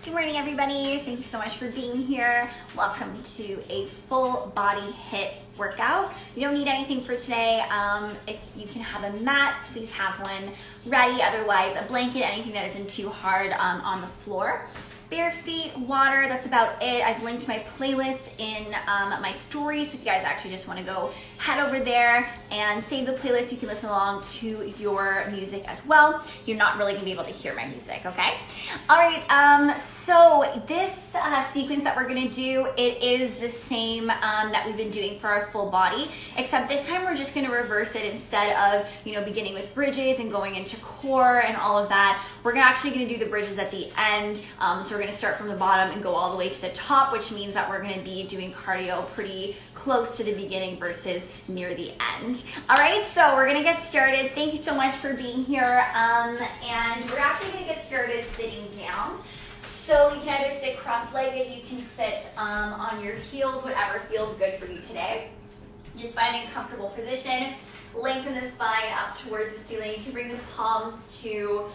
Good morning, everybody. Thank you so much for being here. Welcome to a full body HIIT workout. You don't need anything for today. If you can have a mat, please have one ready. Otherwise, a blanket, anything that isn't too hard on the floor. Bare feet, water, that's about it. I've linked my playlist in my stories, so if you guys actually just want to go head over there and save the playlist, you can listen along to your music as well. You're not really going to be able to hear my music, okay? All right, so this sequence that we're going to do, it is the same that we've been doing for our full body, except this time we're just going to reverse it. Instead of, beginning with bridges and going into core and all of that, we're actually going to do the bridges at the end. So we're going to start from the bottom and go all the way to the top, which means that we're going to be doing cardio pretty close to the beginning versus near the end. All right, so we're going to get started. Thank you so much for being here. And we're actually going to get started sitting down. So you can either sit cross-legged, you can sit on your heels, whatever feels good for you today. Just find a comfortable position. Lengthen the spine up towards the ceiling. You can bring the palms to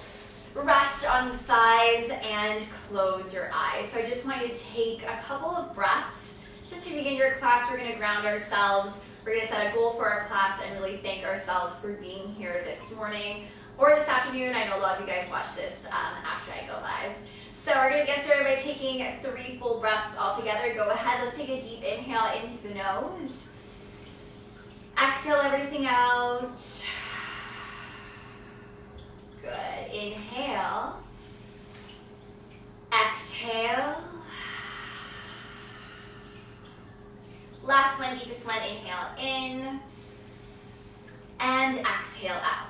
rest on the thighs and close your eyes. So I just want you to take a couple of breaths. Just to begin your class, we're going to ground ourselves. We're going to set a goal for our class and really thank ourselves for being here this morning or this afternoon. I know a lot of you guys watch this after I go live. So we're going to get started by taking 3 full breaths all together. Go ahead, let's take a deep inhale in through the nose. Exhale everything out. Good. Inhale. Exhale. Last one, deepest one. Inhale in. And exhale out.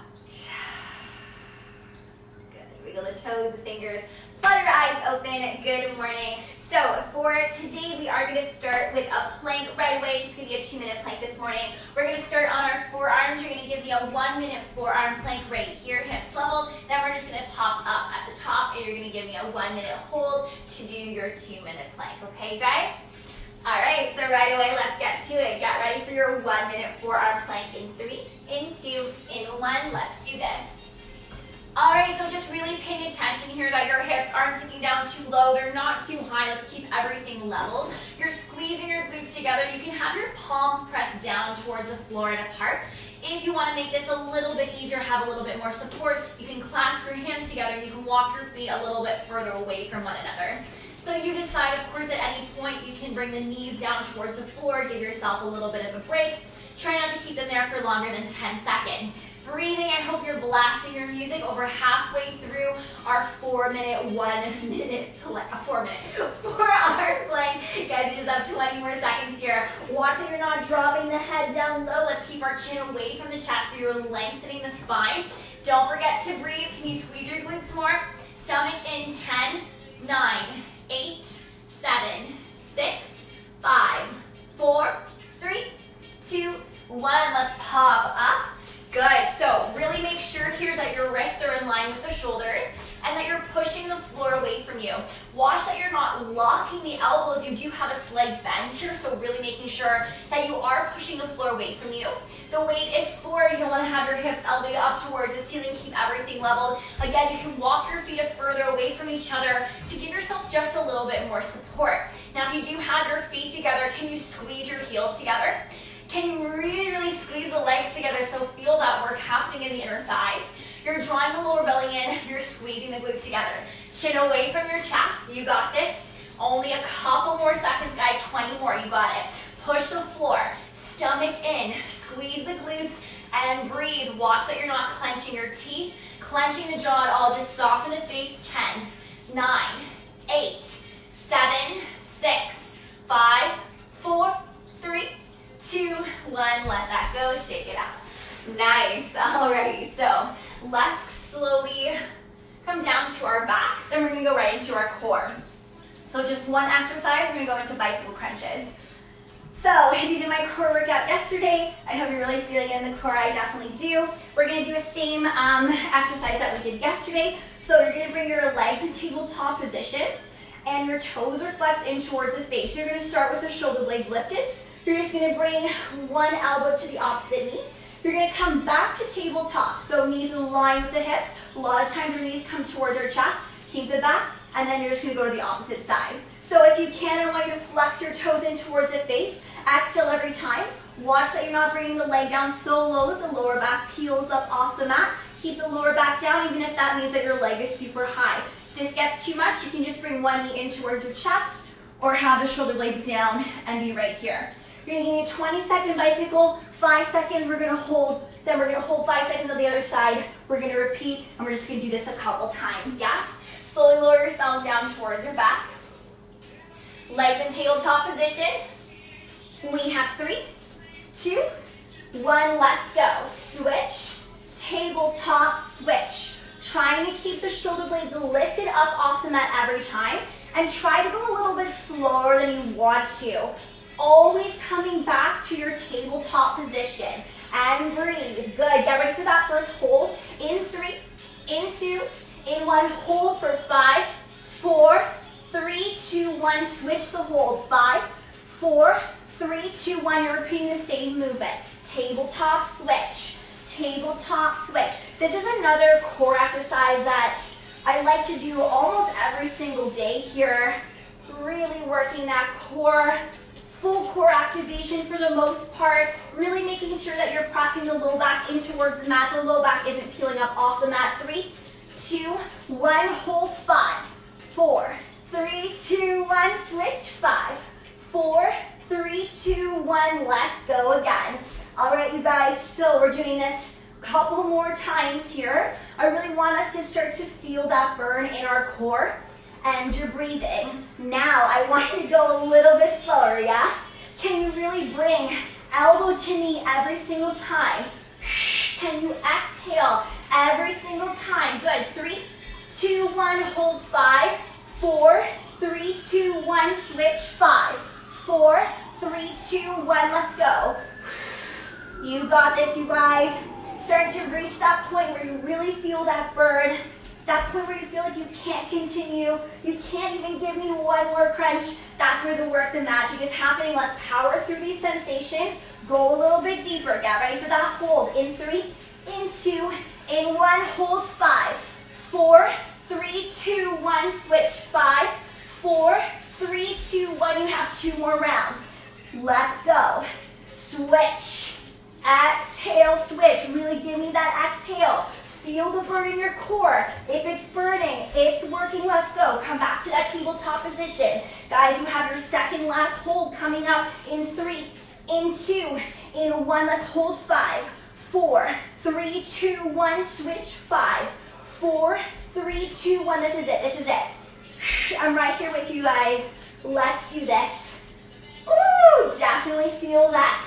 Good. Wiggle the toes, the fingers. Flutter your eyes open. Good morning. So for today, we are going to start with a plank right away. It's just going to be a 2-minute plank this morning. We're going to start on our forearms. You're going to give me a 1-minute forearm plank right here, hips leveled. Then we're just going to pop up at the top, and you're going to give me a 1-minute hold to do your 2-minute plank. Okay, guys? All right, so right away, let's get to it. Get ready for your 1-minute forearm plank in 3, in 2, in 1. Let's do this. All right, so just really paying attention here that your hips aren't sinking down too low. They're not too high. Let's keep everything leveled. You're squeezing your glutes together. You can have your palms pressed down towards the floor and apart. If you want to make this a little bit easier, have a little bit more support, you can clasp your hands together. You can walk your feet a little bit further away from one another. So you decide, of course, at any point, you can bring the knees down towards the floor, give yourself a little bit of a break. Try not to keep them there for longer than 10 seconds. Breathing, I hope you're blasting your music over halfway through our 4-minute, 1-minute, 4-hour plank. Guys, you just have 20 more seconds here. Watch that you're not dropping the head down low. Let's keep our chin away from the chest so you're lengthening the spine. Don't forget to breathe. Can you squeeze your glutes more? Stomach in 10, 9, 8, 7, 6, 5, 4, 3, 2, 1. Let's pop up. Good, so really make sure here that your wrists are in line with the shoulders and that you're pushing the floor away from you. Watch that you're not locking the elbows. You do have a slight bend here, so really making sure that you are pushing the floor away from you. The weight is forward. You don't want to have your hips elevated up towards the ceiling. Keep everything leveled. Again, you can walk your feet further away from each other to give yourself just a little bit more support. Now, if you do have your feet together, can you squeeze your heels together? Can you really squeeze the legs together so feel that work happening in the inner thighs? You're drawing the lower belly in, you're squeezing the glutes together. Chin away from your chest, you got this. Only a couple more seconds, guys, 20 more, you got it. Push the floor, stomach in, squeeze the glutes, and breathe. Watch that you're not clenching your teeth, clenching the jaw at all, just soften the face. 10, 9, 8, 7, 6, 5, 4, 3, 2, 1, let that go, shake it out. Nice, alrighty, so let's slowly come down to our backs and we're gonna go right into our core. So just one exercise, we're gonna go into bicycle crunches. So if you did my core workout yesterday, I hope you're really feeling it in the core. I definitely do. We're gonna do the same exercise that we did yesterday. So you're gonna bring your legs in tabletop position and your toes are flexed in towards the face. You're gonna start with the shoulder blades lifted. You're just gonna bring one elbow to the opposite knee. You're gonna come back to tabletop, so knees in line with the hips. A lot of times our knees come towards our chest. Keep the back, and then you're just gonna go to the opposite side. So if you can, I want you to flex your toes in towards the face. Exhale every time. Watch that you're not bringing the leg down so low that the lower back peels up off the mat. Keep the lower back down, even if that means that your leg is super high. If this gets too much, you can just bring one knee in towards your chest or have the shoulder blades down and be right here. You're gonna give me a 20-second bicycle, 5 seconds, we're gonna hold, then we're gonna hold 5 seconds on the other side. We're gonna repeat, and we're just gonna do this a couple times, yes? Slowly lower yourselves down towards your back. Legs in tabletop position. We have 3, 2, 1, let's go. Switch, tabletop switch. Trying to keep the shoulder blades lifted up off the mat every time, and try to go a little bit slower than you want to. Always coming back to your tabletop position. And breathe. Good. Get ready for that first hold. In 3, in 2, in 1. Hold for 5, 4, 3, 2, 1. Switch the hold. 5, 4, 3, 2, 1. You're repeating the same movement. Tabletop switch. Tabletop switch. This is another core exercise that I like to do almost every single day here. Really working that core, full core activation for the most part. Really making sure that you're pressing the low back in towards the mat. The low back isn't peeling up off the mat. 3, 2, 1. Hold. 5, 4, 3, 2, 1. Switch. 5, 4, 3, 2, 1. Let's go again. All right, you guys, so we're doing this a couple more times here. I really want us to start to feel that burn in our core, and you're breathing. Now, I want you to go a little bit slower, yes? Can you really bring elbow to knee every single time? Can you exhale every single time? Good. 3, 2, 1. Hold. 5, 4, 3, 2, 1. Switch. 5, 4, 3, 2, 1. Let's go. You got this, you guys. Start to reach that point where you really feel that burn. That point where you feel like you can't continue. You can't even give me one more crunch. That's where the work, the magic is happening. Let's power through these sensations. Go a little bit deeper. Get ready for that hold. In 3, in 2, in 1. Hold. 5, 4, 3, 2, 1. Switch. 5, 4, 3, 2, 1. You have 2 more rounds. Let's go. Switch. Exhale, switch. Really give me that exhale. Feel the burn in your core. If it's burning, it's working. Let's go. Come back to that tabletop position. Guys, you have your second last hold coming up in 3, in 2, in 1. Let's hold. 5, 4, 3, 2, 1. Switch. 5, 4, 3, 2, 1. This is it. This is it. I'm right here with you guys. Let's do this. Ooh, definitely feel that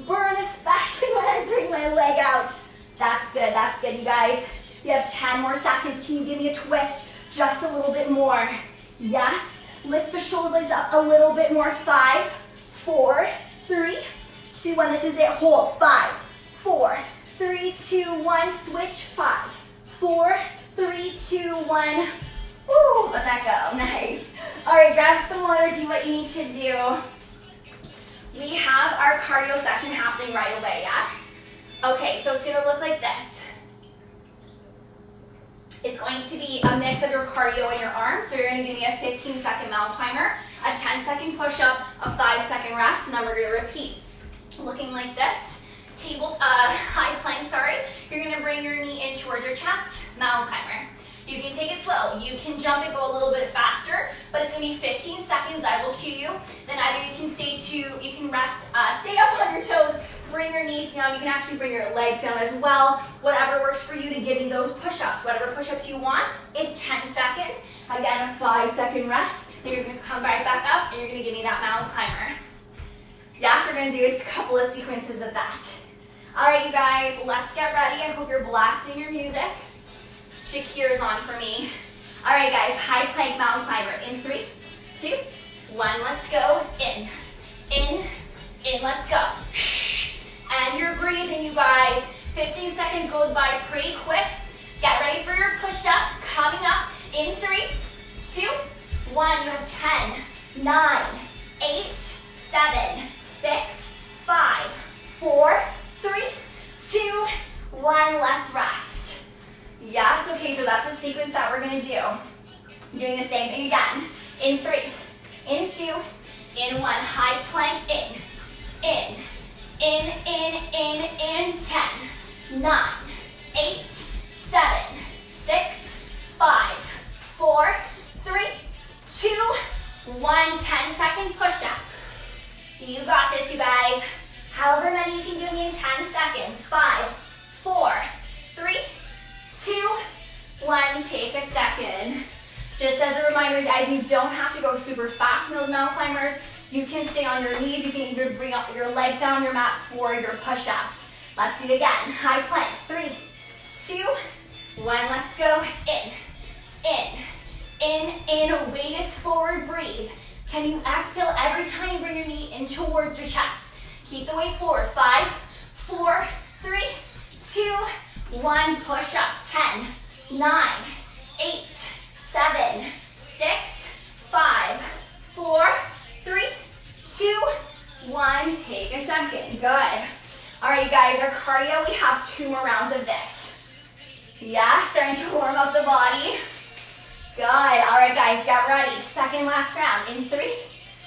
burn, especially when I bring my leg out. That's good, you guys. You have 10 more seconds. Can you give me a twist just a little bit more? Yes, lift the shoulder blades up a little bit more. 5, 4, 3, 2, 1. This is it. Hold. 5, 4, 3, 2, 1. Switch. 5, 4, 3, 2, 1. Woo, let that go. Nice. All right, grab some water, do what you need to do. We have our cardio section happening right away, yes? Okay, so it's gonna look like this. It's going to be a mix of your cardio and your arms. So you're gonna give me a 15-second mountain climber, a 10-second push-up, a 5-second rest, and then we're gonna repeat. Looking like this. High plank, sorry. You're gonna bring your knee in towards your chest, mountain climber. You can take it slow. You can jump and go a little bit faster, but it's gonna be 15 seconds. I will cue you. Then either you can stay up on your toes, bring your knees down. You can actually bring your legs down as well. Whatever works for you to give me those push-ups. Whatever push-ups you want, it's 10 seconds. Again, a 5-second rest. Then you're gonna come right back up and you're gonna give me that mountain climber. Yes, we're gonna do a couple of sequences of that. All right, you guys, let's get ready. I hope you're blasting your music. Shakir's on for me. All right, guys, high plank mountain climber. In 3, 2, 1, let's go. In, let's go. And you're breathing, you guys. 15 seconds goes by pretty quick. Get ready for your push-up. Coming up in 3, 2, 1. You have 10, 9, 8, 7, 6, 5, 4, 3, 2, 1. Let's rest. Yes, okay, so that's the sequence that we're gonna do. Doing the same thing again. In 3, in 2, in 1. High plank, in, 10, 9, 8, 7, 6, 5, 4, 3, 2, 1. 10-second push-up. You got this, you guys. However many you can do in 10 seconds. 5, 4, 3, 2, 1. Take a second. Just as a reminder, guys, you don't have to go super fast in those mountain climbers. You can stay on your knees. You can even bring up your legs down on your mat for your push-ups. Let's do it again. High plank. 3, 2, 1. Let's go. In. Weight is forward. Breathe. Can you exhale every time you bring your knee in towards your chest? Keep the weight forward. 5, 4, 3, 2, 1. Push-ups. 10, 9, 8, 7, 6, 5, 4, 3, 2, 1. Take a second. Good. All right, you guys, our cardio, we have 2 more rounds of this. Yeah, starting to warm up the body. Good. All right, guys, get ready. Second last round. In 3,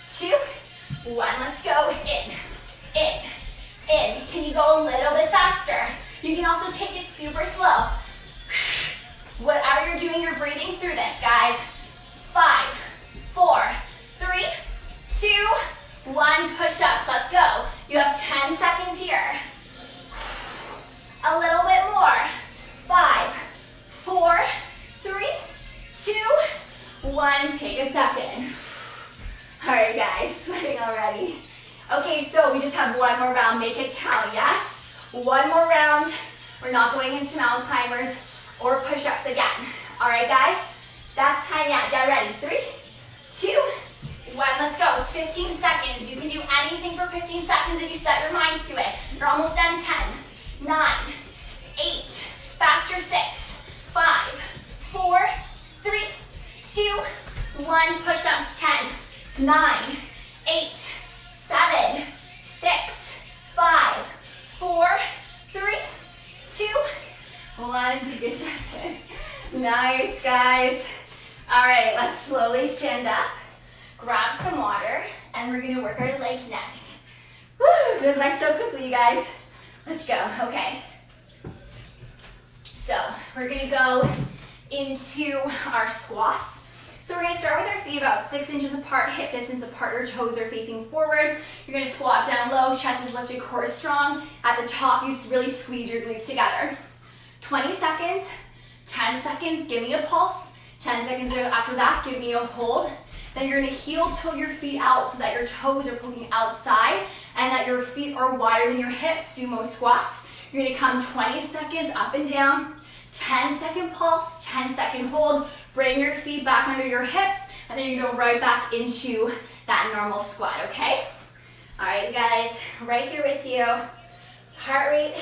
2, 1. Let's go. In. Can you go a little bit faster? You can also take it super slow. Whatever you're doing, you're breathing through this, guys. 5, 4, 3, 2, 1. Push-ups. Let's go. You have 10 seconds here. A little bit more. 5, 4, 3, 2, 1. Take a second. All right, guys, sweating already. Okay, so we just have 1 more round. Make it count, yes? 1 more round. We're not going into mountain climbers or push-ups again. All right, guys? That's time yet. Get ready. 3, 2, 1. Let's go. It's 15 seconds. You can do anything for 15 seconds if you set your minds to it. You're almost done. 10, 9, 8. Faster. 6, 5, 4, 3, 2, 1. Push-ups. 10, 9, 8, 7, 6, 5, 4, 3, 2, 1. Take a second. Nice, guys. All right, let's slowly stand up, grab some water, and we're gonna work our legs next. Woo, goes by so quickly, you guys. Let's go. Okay. So we're gonna go into our squats. So we're gonna start with our feet about 6 inches apart, hip distance apart. Your toes are facing forward. You're gonna squat down low, chest is lifted, core is strong. At the top, you really squeeze your glutes together. 20 seconds, 10 seconds, give me a pulse. 10 seconds after that, give me a hold. Then you're gonna heel toe your feet out so that your toes are poking outside and that your feet are wider than your hips, sumo squats. You're gonna come 20 seconds up and down, 10-second pulse, 10-second hold. Bring your feet back under your hips, and then you go right back into that normal squat, okay? All right, guys, right here with you. Heart rate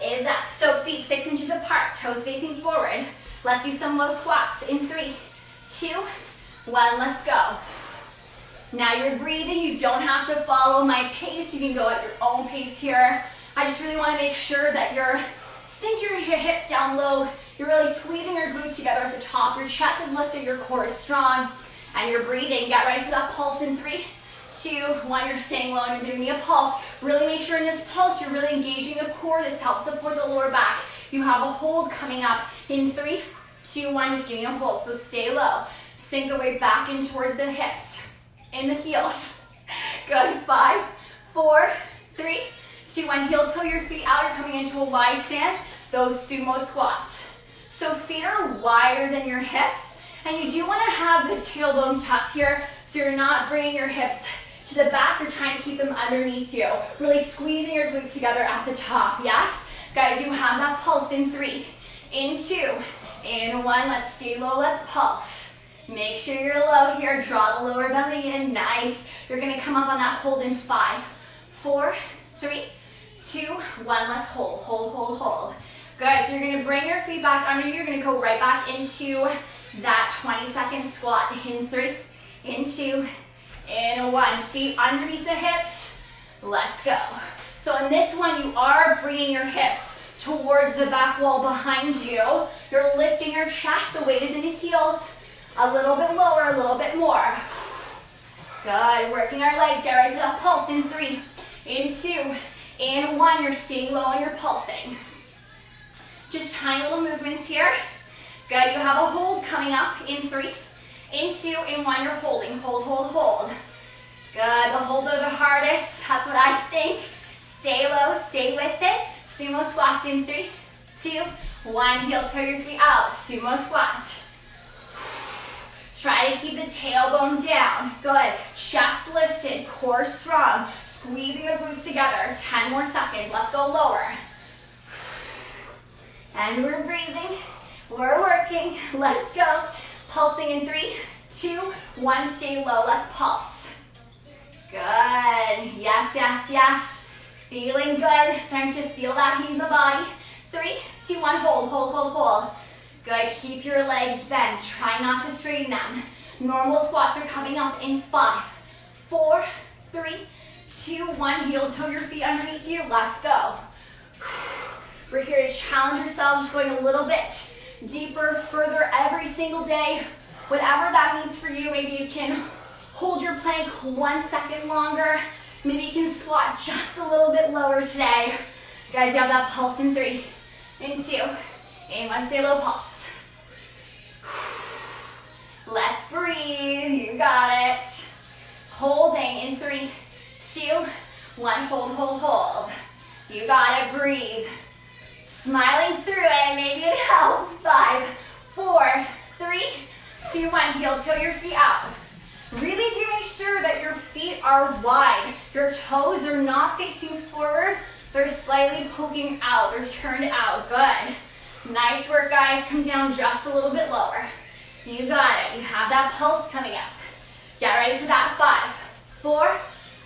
is up. So feet 6 inches apart, toes facing forward. Let's do some low squats in 3, 2, 1, let's go. Now you're breathing, you don't have to follow my pace. You can go at your own pace here. I just really wanna make sure that you're sink your hips down low. You're really squeezing your glutes together at the top. Your chest is lifted, your core is strong, and you're breathing. Get ready for that pulse in 3, 2, 1. You're staying low and you're giving me a pulse. Really make sure in this pulse you're really engaging the core. This helps support the lower back. You have a hold coming up in 3, 2, 1. Just give me a hold. So stay low. Sink the weight back in towards the hips, in the heels. Good. 5, 4, 3, 2, 1. Heel toe your feet out. You're coming into a wide stance. Those sumo squats. So feet are wider than your hips, and you do want to have the tailbone tucked here, so you're not bringing your hips to the back. You're trying to keep them underneath you. Really squeezing your glutes together at the top, yes? Guys, you have that pulse in 3, in 2, in 1. Let's stay low, let's pulse. Make sure you're low here. Draw the lower belly in, nice. You're gonna come up on that hold in 5, 4, 3, 2, 1. Let's hold, hold, hold, hold. Good, so you're gonna bring your feet back under you. You're gonna go right back into that 20-second squat in 3, in 2, in 1. Feet underneath the hips. Let's go. So in this one, you are bringing your hips towards the back wall behind you. You're lifting your chest. The weight is in the heels. A little bit lower, a little bit more. Good, working our legs. Get ready for that pulse in 3, in 2, in 1. You're staying low and you're pulsing. Just tiny little movements here. Good, you have a hold coming up in 3, in 2, in 1. You're holding, hold, hold, hold. Good, the holds are the hardest. That's what I think. Stay low, stay with it. Sumo squats in 3, 2, 1. Heel toe your feet out. Sumo squat. Try to keep the tailbone down. Good. Chest lifted, core strong. Squeezing the glutes together. 10 more seconds. Let's go lower. And we're breathing. We're working. Let's go. Pulsing in 3, 2, 1. Stay low. Let's pulse. Good. Yes, yes, yes. Feeling good. Starting to feel that heat in the body. 3, 2, 1. Hold, hold, hold, hold. Good, keep your legs bent. Try not to straighten them. Normal squats are coming up in 5, 4, 3, 2, 1. Heel toe your feet underneath you. Let's go. We're here to challenge yourself, just going a little bit deeper, further every single day. Whatever that means for you. Maybe you can hold your plank 1 second longer. Maybe you can squat just a little bit lower today. Guys, you have that pulse in 3, in 2, in 1. Stay low, pulse. Let's breathe. You got it. Holding in 3, 2, 1. Hold, hold, hold. You got it. Breathe. Smiling through it. Maybe it helps. 5, 4, 3, 2, 1. Heel toe your feet out. Really do make sure that your feet are wide. Your toes, they're not facing forward. They're slightly poking out. They're turned out. Good. Nice work, guys. Come down just a little bit lower. You got it. You have that pulse coming up. Get ready for that. 5, 4,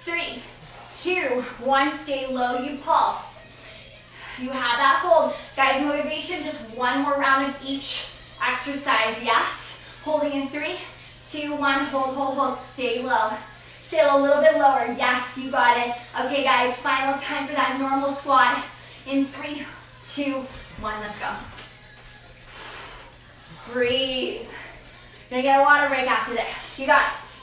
3, 2, 1. Stay low. You pulse. You have that hold. Guys, motivation, just one more round of each exercise. Yes. Holding in 3, 2, 1. Hold, hold, hold. Stay low. Stay a little bit lower. Yes, you got it. Okay, guys, final time for that normal squat. In 3, 2, 1. Let's go. Breathe. You're gonna get a water break after this. You got it.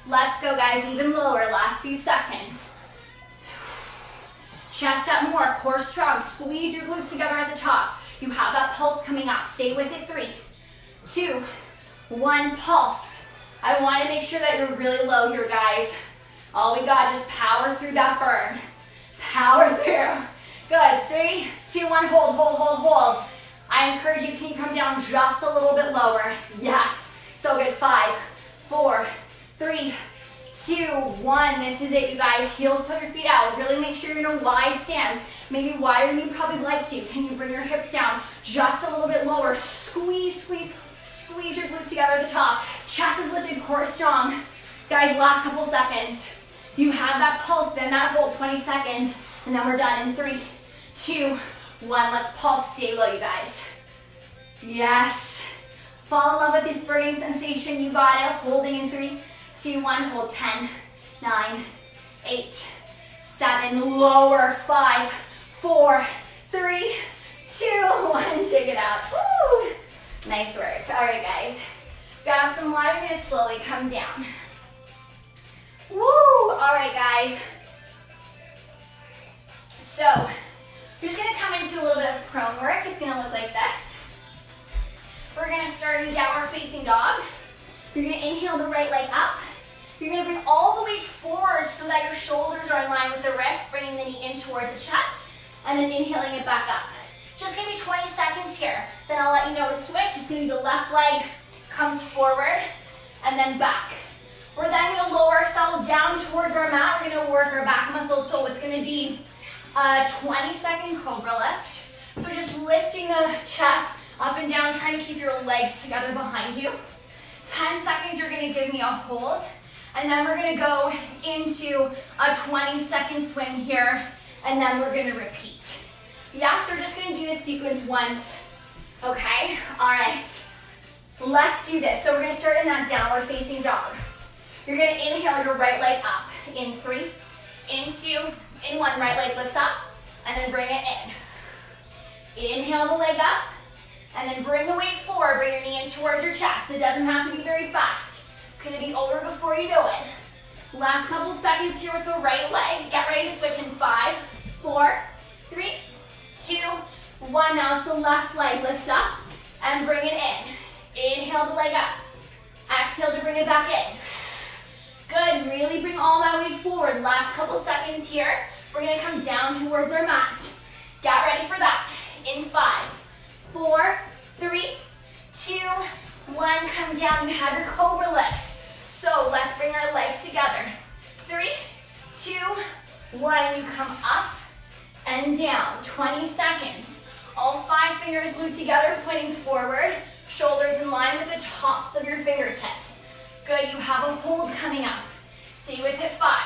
Let's go, guys. Even lower. Last few seconds. Chest up more. Core strong. Squeeze your glutes together at the top. You have that pulse coming up. Stay with it. 3, 2, 1. Pulse. I want to make sure that you're really low here, guys. All we got, just power through that burn. Power through. Good. 3, 2, 1. Hold, hold, hold, hold. I encourage you, can you come down just a little bit lower? Yes. So good. 5, 4, 3, 2, 1. This is it, you guys. Heel toe your feet out. Really make sure you're in a wide stance. Maybe wider than you probably like to. Can you bring your hips down just a little bit lower? Squeeze, squeeze, squeeze your glutes together at the top. Chest is lifted, core strong. Guys, last couple seconds. You have that pulse, then that hold, 20 seconds. And then we're done in 3, 2, 1. Let's pulse. Stay low, you guys. Yes. Fall in love with this burning sensation. You got it. Holding in 3, 2, 1. Hold. 10, 9, 8, 7. Lower. 5, 4, 3, 2, 1. Shake it out. Woo. Nice work. All right, guys. Grab some water. You're gonna slowly come down. Woo. All right, guys. So, we're just gonna come into a little bit of prone work. It's gonna look like this. We're gonna start in downward facing dog. You're gonna inhale the right leg up. You're gonna bring all the way forward so that your shoulders are in line with the wrist, bringing the knee in towards the chest, and then inhaling it back up. Just give me 20 seconds here. Then I'll let you know to switch. It's gonna be the left leg comes forward and then back. We're then gonna lower ourselves down towards our mat. We're gonna work our back muscles, so it's gonna be a 20-second cobra lift. So just lifting the chest up and down, trying to keep your legs together behind you. 10 seconds, you're gonna give me a hold. And then we're gonna go into a 20-second swing here, and then we're gonna repeat. Yeah, so we're just gonna do this sequence once. Okay, all right. Let's do this. So we're gonna start in that downward facing dog. You're gonna inhale your right leg up in 3, in 2, in 1. Right leg lifts up, and then bring it in. Inhale the leg up, And then bring the weight forward, bring your knee in towards your chest. It doesn't have to be very fast. It's gonna be over before you do it. Last couple seconds here with the right leg. Get ready to switch in 5, 4, 3, 2, 1. Now it's the left leg. Lifts up and bring it in. Inhale the leg up. Exhale to bring it back in. Good, really bring all that weight forward. Last couple seconds here. We're gonna come down towards our mat. Get ready for that. In 5, 4, 3, 2, 1. Come down, you have your cobra lifts. So let's bring our legs together. 3, 2, 1. You come up and down. 20 seconds. All 5 fingers glued together, pointing forward. Shoulders in line with the tops of your fingertips. Good, you have a hold coming up. Stay with it. 5,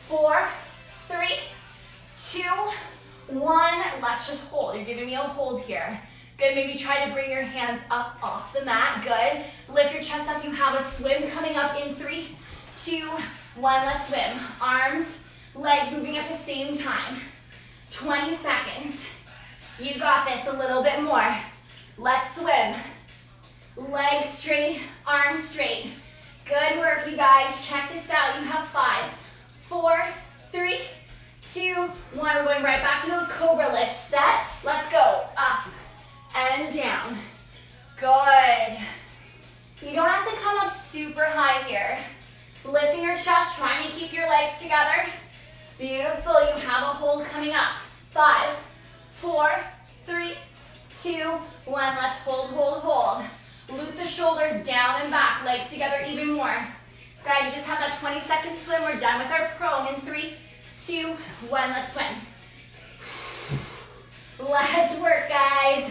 4, 3, 2, 1. Let's just hold. You're giving me a hold here. Good, maybe try to bring your hands up off the mat. Good. Lift your chest up. You have a swim coming up in 3, 2, 1. Let's swim. Arms, legs moving at the same time. 20 seconds. You got this. A little bit more. Let's swim. Legs straight, arms straight. Good work, you guys. Check this out. You have 5, 4, 3, 2, 1. We're going right back to those cobra lifts. Set. Let's go. Up and down. Good. You don't have to come up super high here. Lifting your chest, trying to keep your legs together. Beautiful. You have a hold coming up. 5, 4, 3, 2, 1. Let's hold, hold, hold. Loop the shoulders down and back. Legs together even more. Guys, you just have that 20-second swim. We're done with our prone in 3, 2, 1. Let's swim. Let's work, guys.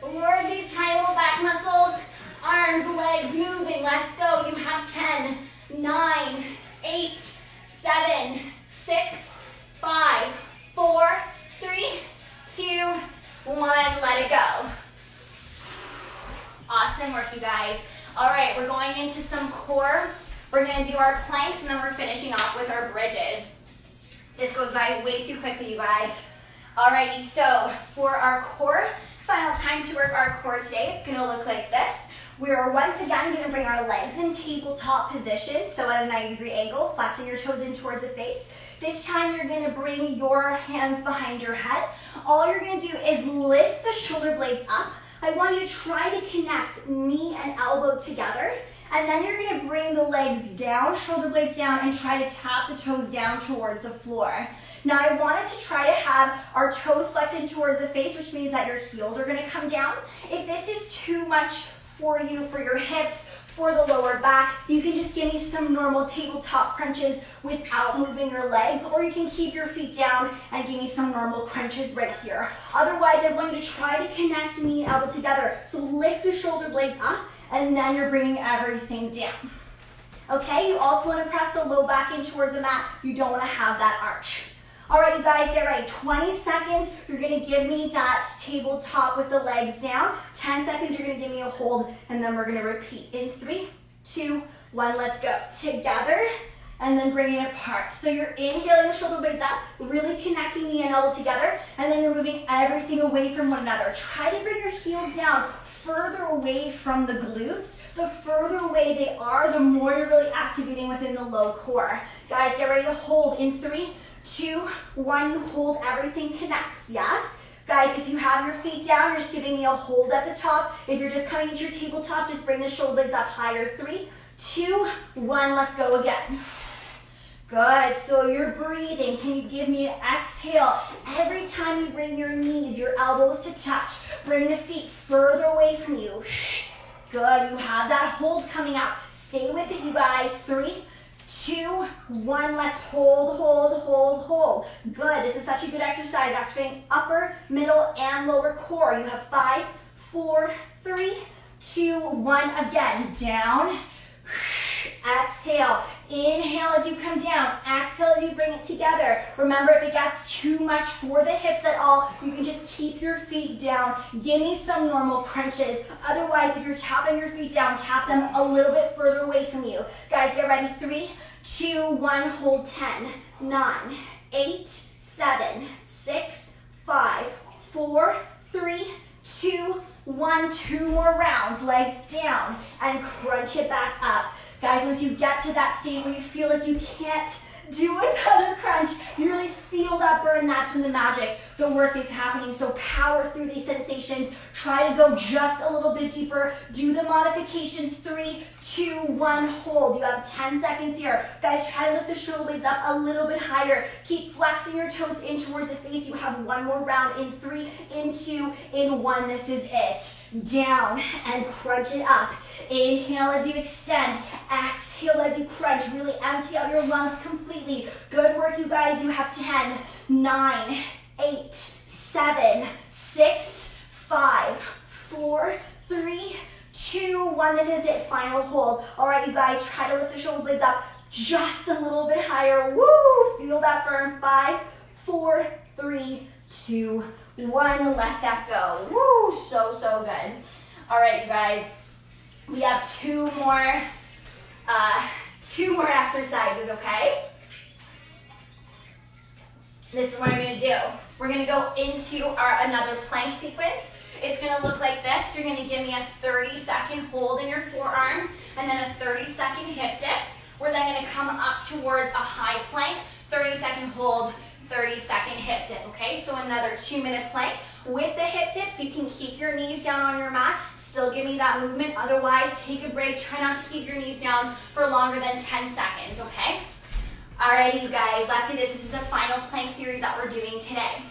Work these tiny little back muscles. Arms, legs moving. Let's go. You have 10, 9, 8, 7, 6, 5, 4, 3, 2, 1. Let it go. Awesome work, you guys. All right, we're going into some core. We're gonna do our planks, and then we're finishing off with our bridges. This goes by way too quickly, you guys. Alrighty, so for our core, final time to work our core today, it's gonna look like this. We are once again gonna bring our legs in tabletop position, so at a 90-degree angle, flexing your toes in towards the face. This time you're gonna bring your hands behind your head. All you're gonna do is lift the shoulder blades up. I want you to try to connect knee and elbow together, and then you're gonna bring the legs down, shoulder blades down, and try to tap the toes down towards the floor. Now I want us to try to have our toes flexing towards the face, which means that your heels are gonna come down. If this is too much for you, for your hips, for the lower back, you can just give me some normal tabletop crunches without moving your legs, or you can keep your feet down and give me some normal crunches right here. Otherwise, I want you to try to connect knee and elbow together. So lift the shoulder blades up, and then you're bringing everything down. Okay, you also want to press the low back in towards the mat. You don't want to have that arch. All right, you guys, get ready. 20 seconds, you're gonna give me that tabletop with the legs down. 10 seconds, you're gonna give me a hold, and then we're gonna repeat. In 3, 2, 1, let's go. Together, and then bring it apart. So you're inhaling the shoulder blades up, really connecting the and elbow together, and then you're moving everything away from one another. Try to bring your heels down further away from the glutes. The further away they are, the more you're really activating within the low core. Guys, get ready to hold. In 3, 2, 1, you hold, everything connects, yes? Guys, if you have your feet down, you're just giving me a hold at the top. If you're just coming into your tabletop, just bring the shoulder blades up higher. 3, 2, 1, let's go again. Good, so you're breathing. Can you give me an exhale? Every time you bring your knees, your elbows to touch, bring the feet further away from you. Good, you have that hold coming up. Stay with it, you guys. 3, 2, 1, let's hold, hold, hold, hold. Good, this is such a good exercise, activating upper, middle, and lower core. You have 5, 4, 3, 2, 1, again, down, exhale, inhale as you come down, exhale as you bring it together. Remember, if it gets too much for the hips at all, you can just keep your feet down. Give me some normal crunches. Otherwise, if you're tapping your feet down, tap them a little bit further away from you. Guys, get ready. 3, 2, 1, hold. 10, 9, 8, 7, 6, 5, 4, 3, 2, 1, 2 more rounds, legs down, and crunch it back up. Guys, once you get to that state where you feel like you can't do another crunch, you really feel that burn, that's when the magic, the work is happening. So power through these sensations. Try to go just a little bit deeper. Do the modifications. 3, 2, 1, hold. You have 10 seconds here. Guys, try to lift the shoulder blades up a little bit higher. Keep flexing your toes in towards the face. You have one more round in 3, in 2, in 1. This is it. Down and crunch it up. Inhale as you extend. Exhale as you crunch. Really empty out your lungs completely. Good work, you guys. You have 10, 9, 8, 7, 6, 5, 4, 3, 2, 1. This is it. Final hold. All right, you guys, try to lift the shoulder blades up just a little bit higher. Woo! Feel that burn. 5, 4, 3, 2, 1. Let that go. Woo! So, so good. All right, you guys. We have two more exercises, okay? This is what I'm gonna do. We're gonna go into another plank sequence. It's gonna look like this. You're gonna give me a 30-second hold in your forearms and then a 30-second hip dip. We're then gonna come up towards a high plank, 30-second hold, 30-second hip dip, okay? So another 2-minute plank with the hip dip, so you can keep your knees down on your mat, still give me that movement. Otherwise, take a break. Try not to keep your knees down for longer than 10 seconds, okay? Alrighty, you guys, let's do this. This is a final plank series that we're doing today.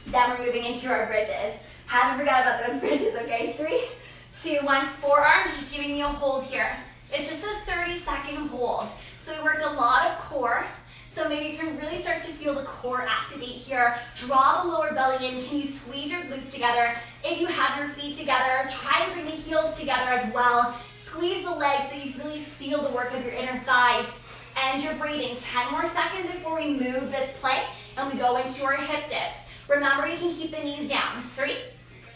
Then we're moving into our bridges. Haven't forgot about those bridges, okay? 3, 2, 1, forearms, just giving me a hold here. It's just a 30-second hold. So we worked a lot of core. So maybe you can really start to feel the core activate here. Draw the lower belly in. Can you squeeze your glutes together? If you have your feet together, try to bring the heels together as well. Squeeze the legs so you really feel the work of your inner thighs. And you're breathing. 10 more seconds before we move this plank and we go into our hip dips. Remember, you can keep the knees down. 3,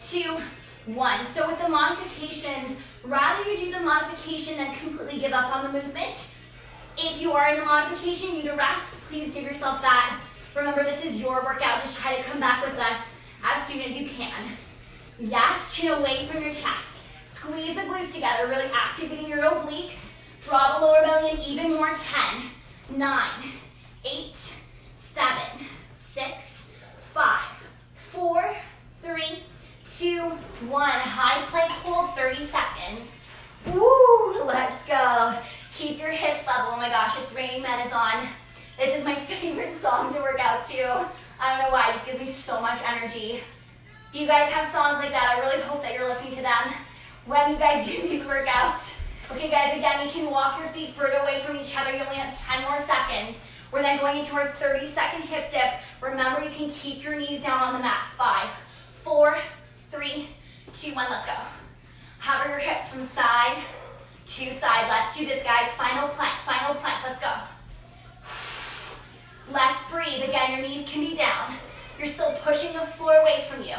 2, 1. So with the modifications, rather you do the modification than completely give up on the movement. If you are in the modification, you need to rest, please give yourself that. Remember, this is your workout. Just try to come back with us as soon as you can. Yes, chin away from your chest. Squeeze the glutes together, really activating your obliques. Draw the lower belly in even more. 10, 9, 8, 7, 6, 5, 4, 3, 2, 1. High plank hold, 30 seconds. Woo, let's go. Keep your hips level. Oh my gosh, It's Raining Men is on. This is my favorite song to work out to. I don't know why, it just gives me so much energy. Do you guys have songs like that? I really hope that you're listening to them when you guys do these workouts. Okay guys, again, you can walk your feet further away from each other. You only have 10 more seconds. We're then going into our 30-second hip dip. Remember, you can keep your knees down on the mat. 5, 4, 3, 2, 1, let's go. Hover your hips from side to side. Let's do this, guys. Final plank, let's go. Let's breathe. Again, your knees can be down. You're still pushing the floor away from you.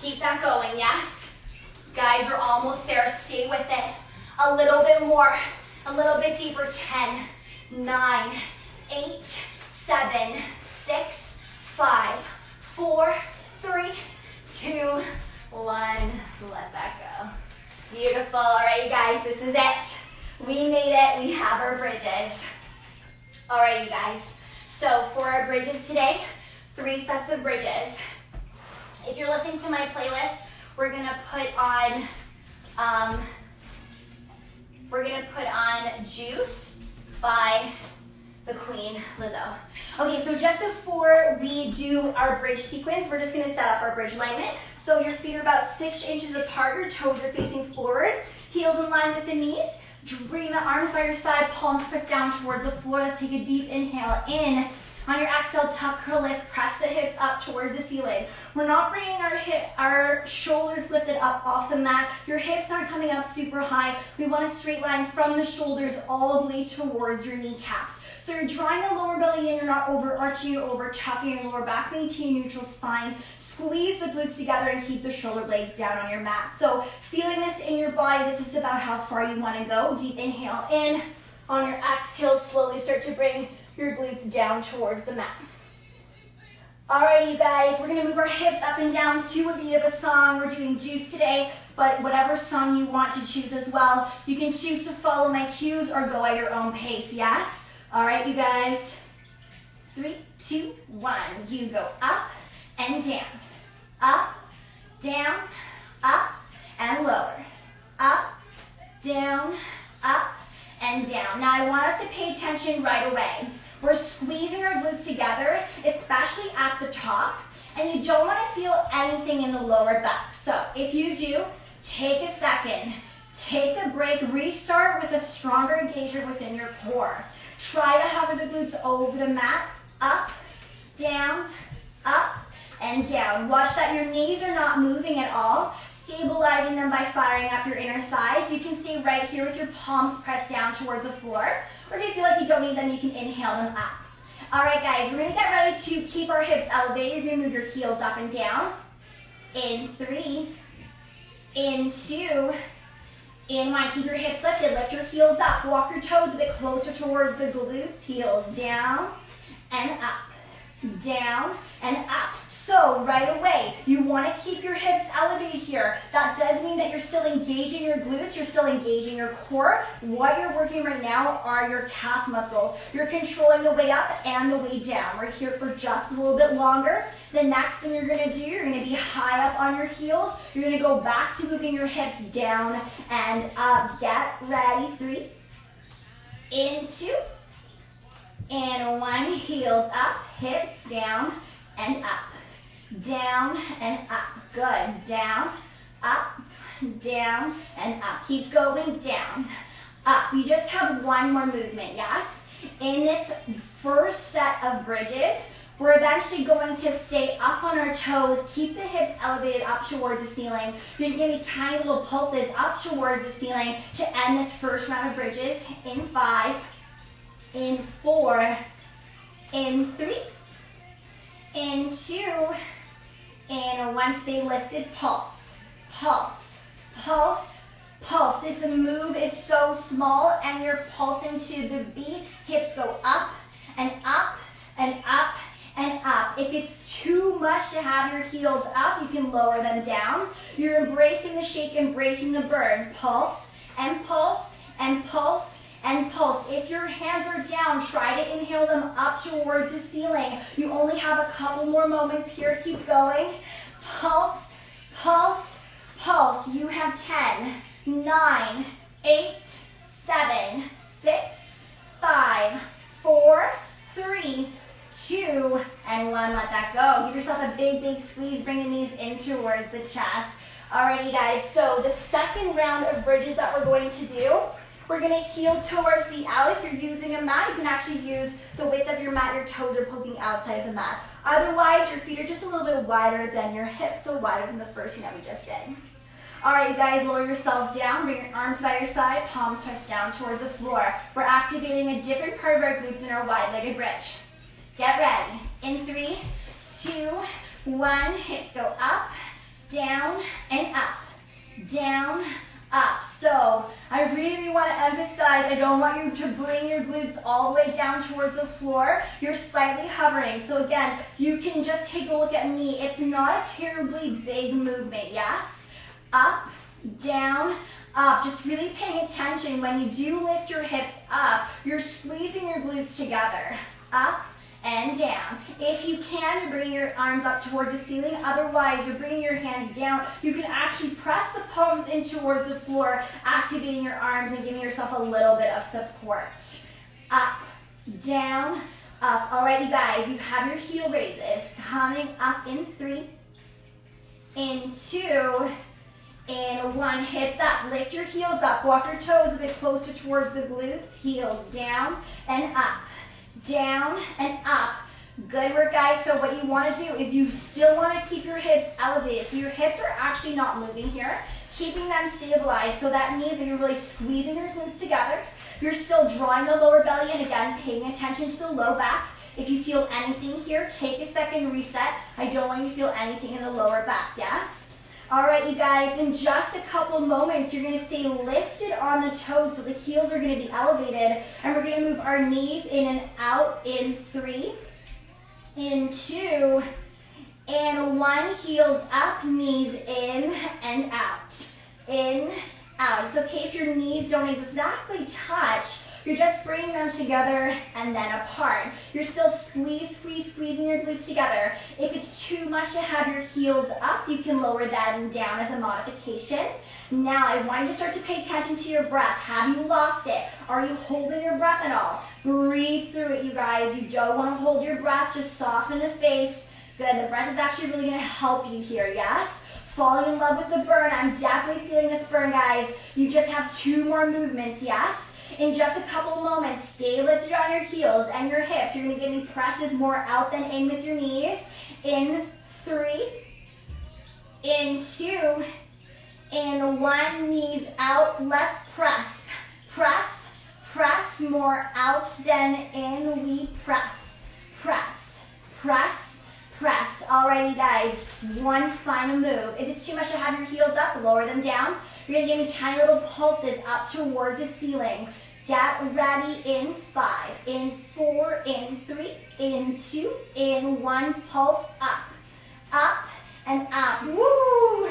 Keep that going, yes? Guys, we're almost there. Stay with it. A little bit more, a little bit deeper. 10, 9, 8, 7, 6, 5, 4, 3, 2, 1. Let that go. Beautiful. All right, you guys, this is it. We made it. We have our bridges. All right, you guys. So for our bridges today, 3 sets of bridges. If you're listening to my playlist, we're gonna put on Juice by the Queen, Lizzo. Okay, so just before we do our bridge sequence, we're just gonna set up our bridge alignment. So your feet are about 6 inches apart, your toes are facing forward, heels in line with the knees. Bring the arms by your side, palms pressed down towards the floor. Let's take a deep inhale in. On your exhale, tuck, curl, lift, press the hips up towards the ceiling. We're not bringing our shoulders lifted up off the mat. Your hips aren't coming up super high. We want a straight line from the shoulders all the way towards your kneecaps. So you're drawing the lower belly in, you're not overarching or over tucking your lower back. Maintain neutral spine. Squeeze the glutes together and keep the shoulder blades down on your mat. So feeling this in your body, this is about how far you want to go. Deep inhale in. On your exhale, slowly start to bring your glutes down towards the mat. Alrighty, you guys, we're gonna move our hips up and down to a beat of a song. We're doing Juice today but whatever song you want to choose as well. You can choose to follow my cues or go at your own pace, yes? All right, you guys. 3, 2, 1. You go up and down, up, down, up, and lower, up, down, up, and down. Now I want us to pay attention right away. We're squeezing our glutes together, especially at the top, and you don't want to feel anything in the lower back. So if you do, take a second, take a break, restart with a stronger engagement within your core. Try to hover the glutes over the mat, up, down, up, and down. Watch that your knees are not moving at all, stabilizing them by firing up your inner thighs. You can stay right here with your palms pressed down towards the floor, or if you feel like you don't need them, you can inhale them up. All right, guys, we're gonna get ready to keep our hips elevated. You're gonna move your heels up and down. In 3, in 2, in 1. Keep your hips lifted, lift your heels up. Walk your toes a bit closer towards the glutes. Heels down and up, down and up. So right away, you want to keep your hips elevated here. That does mean that you're still engaging your glutes, you're still engaging your core. What you're working right now are your calf muscles. You're controlling the way up and the way down. We're here for just a little bit longer. The next thing you're gonna do, you're gonna be high up on your heels. You're gonna go back to moving your hips down and up. Get ready. 3, in 2, and 1. Heels up, hips down and up. Down and up. Good. Down, up, down, and up. Keep going down, up. You just have one more movement, yes? In this first set of bridges, we're eventually going to stay up on our toes, keep the hips elevated up towards the ceiling. You're gonna give me tiny little pulses up towards the ceiling to end this first round of bridges. In 5, in 4, in 3, in 2, and 1. Stay lifted, pulse, pulse, pulse, pulse. This move is so small and you're pulsing to the beat. Hips go up and up and up and up. If it's too much to have your heels up, you can lower them down. You're embracing the shake, embracing the burn. Pulse and pulse and pulse and pulse. If your hands are down, try to inhale them up towards the ceiling. You only have a couple more moments here. Keep going. Pulse, pulse, pulse. You have 10, 9, 8, 7, 6, 5, 4, 3, 2, and 1. Let that go. Give yourself a big, big squeeze, bringing these in towards the chest. Alrighty, guys. So the second round of bridges that we're going to do, we're gonna heel toe our feet out. If you're using a mat, you can actually use the width of your mat. Your toes are poking outside of the mat. Otherwise, your feet are just a little bit wider than your hips, so wider than the first thing that we just did. All right, you guys, lower yourselves down. Bring your arms by your side, palms pressed down towards the floor. We're activating a different part of our glutes in our wide-legged bridge. Get ready. In 3, 2, 1. Hips go up, down, and up. Down, up. So I really want to emphasize, I don't want you to bring your glutes all the way down towards the floor. You're slightly hovering. So again, you can just take a look at me. It's not a terribly big movement, yes? Up, down, up. Just really paying attention. When you do lift your hips up, you're squeezing your glutes together. Up and down. If you can, you're bringing your arms up towards the ceiling. Otherwise, you're bringing your hands down. You can actually press the palms in towards the floor, activating your arms and giving yourself a little bit of support. Up, down, up. Alrighty, guys, you have your heel raises. Coming up in 3, in 2, and 1. Hips up. Lift your heels up. Walk your toes a bit closer towards the glutes. Heels down and up. Down and up. Good work, guys. So what you want to do is you still want to keep your hips elevated. So your hips are actually not moving here, keeping them stabilized. So that means that you're really squeezing your glutes together. You're still drawing the lower belly and again, paying attention to the low back. If you feel anything here, take a second, reset. I don't want you to feel anything in the lower back, yes? All right, you guys, in just a couple moments, you're gonna stay lifted on the toes, so the heels are gonna be elevated, and we're gonna move our knees in and out in 3, in 2, and 1. Heels up, knees in and out. in, out. It's okay if your knees don't exactly touch. You're just bringing them together and then apart. You're still squeezing your glutes together. If it's too much to have your heels up, you can lower them down as a modification. Now, I want you to start to pay attention to your breath. Have you lost it? Are you holding your breath at all? Breathe through it, you guys. You don't want to hold your breath. Just soften the face. Good. The breath is actually really going to help you here, yes? Falling in love with the burn. I'm definitely feeling this burn, guys. You just have 2 more movements, yes? In just a couple moments, stay lifted on your heels and your hips. You're going to give me presses more out than in with your knees. In 3, in 2, in 1, knees out. Let's press. Press, press, more out than in. We press, press, press, press. Alrighty, guys, 1 final move. If it's too much to have your heels up, lower them down. You're going to give me tiny little pulses up towards the ceiling. Get ready in 5, in 4, in 3, in 2, in 1. Pulse up, up, and up. Woo!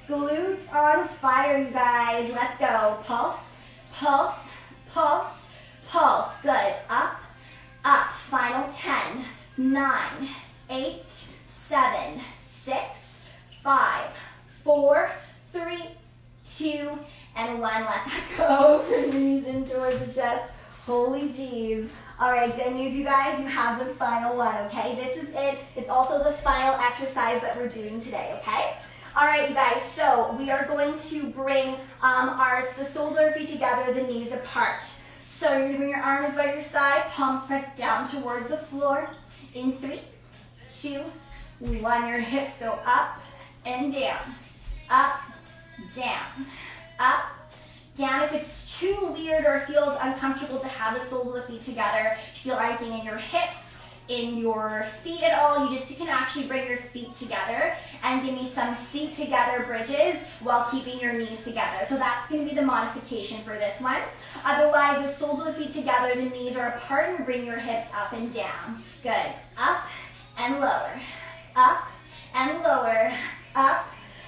Glutes on fire, you guys. Let's go. Pulse, pulse, pulse, pulse. Good. Up, up. Final 10, 9, 8, 7, 6, 5, 4, 3, 2, and 1. Let that go. Bring your knees in towards the chest. Holy jeez. All right, good news, you guys. You have the final one, okay? This is it. It's also the final exercise that we're doing today, okay? All right, you guys. So we are going to bring the soles of our feet together, the knees apart. So you're going to bring your arms by your side, palms pressed down towards the floor. In 3, 2, 1. Your hips go up and down. Up, down, up, down. If it's too weird or feels uncomfortable to have the soles of the feet together, if you feel anything in your hips, in your feet at all, you can actually bring your feet together and give me some feet together bridges while keeping your knees together. So that's going to be the modification for this one. Otherwise, the soles of the feet together, the knees are apart, and bring your hips up and down. Good. Up and lower. Up and lower. Up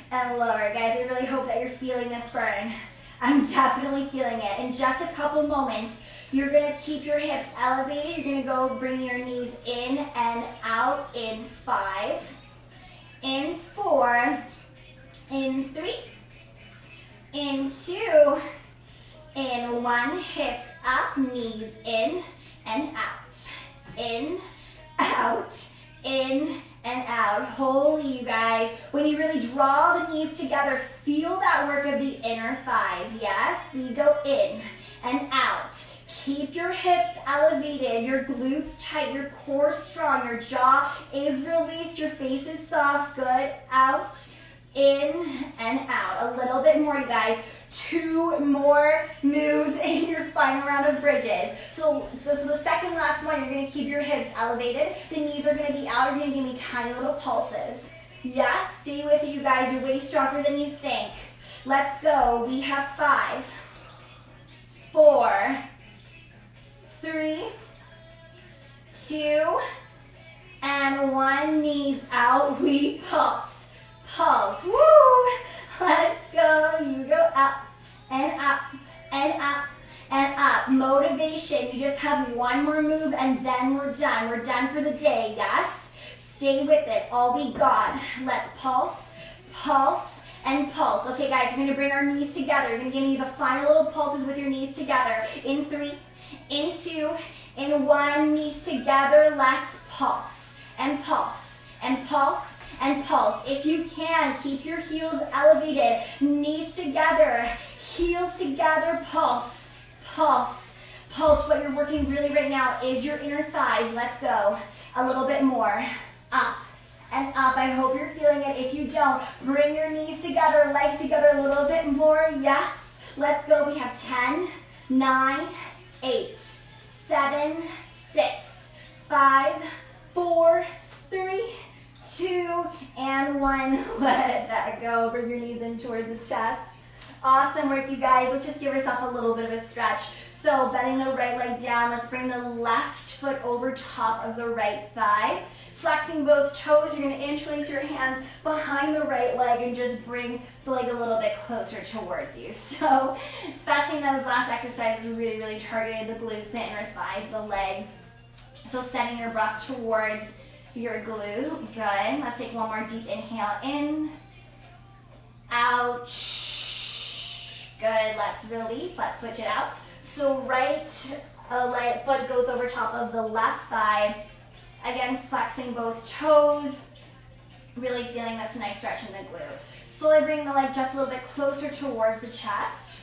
and lower. Guys, I really hope that you're feeling this burn. I'm definitely feeling it. In just a couple moments, you're going to keep your hips elevated. You're going to go bring your knees in and out in 5, in 4, in 3, in 2, in 1. Hips up, knees in and out. In, out, in, and out. Holy, you guys. When you really draw the knees together, feel that work of the inner thighs, yes? We go in and out. Keep your hips elevated, your glutes tight, your core strong, your jaw is released, your face is soft. Good. Out, in, and out. A little bit more, you guys. 2 more moves in your final round of bridges. So the second last one, you're going to keep your hips elevated. The knees are going to be out. You're going to give me tiny little pulses. Yes, stay with it, you guys. You're way stronger than you think. Let's go. We have 5, 4, 3, 2, and 1. Knees out. We pulse. Pulse. Woo! Let's go. You go up and up and up and up. Motivation. You just have 1 more move and then we're done. We're done for the day, yes? Stay with it. All we got. Let's pulse, pulse, and pulse. Okay, guys, we're going to bring our knees together. You're going to give me the final little pulses with your knees together. In 3, in 2, in 1. Knees together. Let's pulse and pulse and pulse and pulse. If you can, keep your heels elevated, knees together, heels together, pulse, pulse, pulse. What you're working really right now is your inner thighs. Let's go. A little bit more. Up and up. I hope you're feeling it. If you don't, bring your knees together, legs together a little bit more. Yes. Let's go. We have 10, 9, 8, 7, 6, 5, 4, 3, 2, and 1. Let that go. Bring your knees in towards the chest. Awesome work, you guys. Let's just give yourself a little bit of a stretch. So bending the right leg down, let's bring the left foot over top of the right thigh. Flexing both toes, you're gonna interlace your hands behind the right leg and just bring the leg a little bit closer towards you. So, especially in those last exercises, really, really targeted the glutes, the inner thighs, the legs. So setting your breath towards your glute. Good. Let's take one more deep inhale in, out. Good. Let's release. Let's switch it out. So right foot goes over top of the left thigh. Again, flexing both toes, really feeling this nice stretch in the glute. Slowly bring the leg just a little bit closer towards the chest.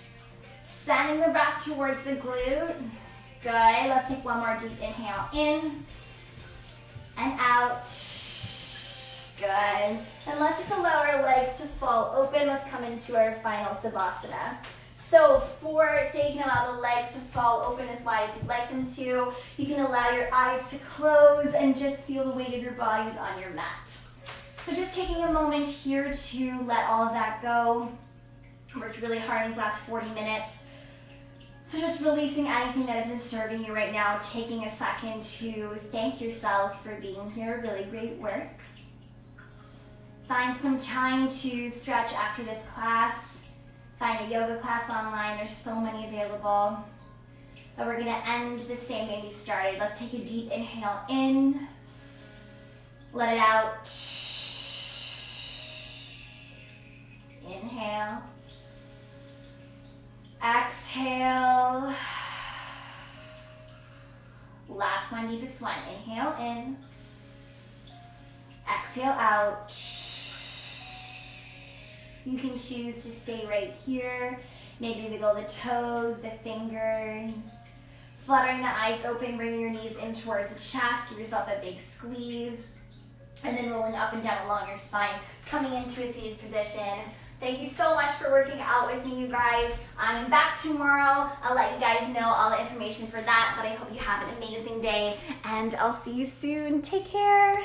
Sending the breath towards the glute. Good. Let's take one more deep inhale in and out. Good. And let's just allow our legs to fall open. Let's come into our final Savasana. So for today, you can allow the legs to fall open as wide as you'd like them to. You can allow your eyes to close and just feel the weight of your bodies on your mat. So just taking a moment here to let all of that go. Worked really hard in these last 40 minutes. So just releasing anything that isn't serving you right now, taking a second to thank yourselves for being here. Really great work. Find some time to stretch after this class. Find a yoga class online, there's so many available. But we're gonna end the same way we started. Let's take a deep inhale in, let it out. Inhale, exhale. Last one, deepest one. Inhale in, exhale out. You can choose to stay right here. Maybe wiggle the toes, the fingers. Fluttering the eyes open, bringing your knees in towards the chest. Give yourself a big squeeze. And then rolling up and down along your spine, coming into a seated position. Thank you so much for working out with me, you guys. I'm back tomorrow. I'll let you guys know all the information for that, but I hope you have an amazing day, and I'll see you soon. Take care.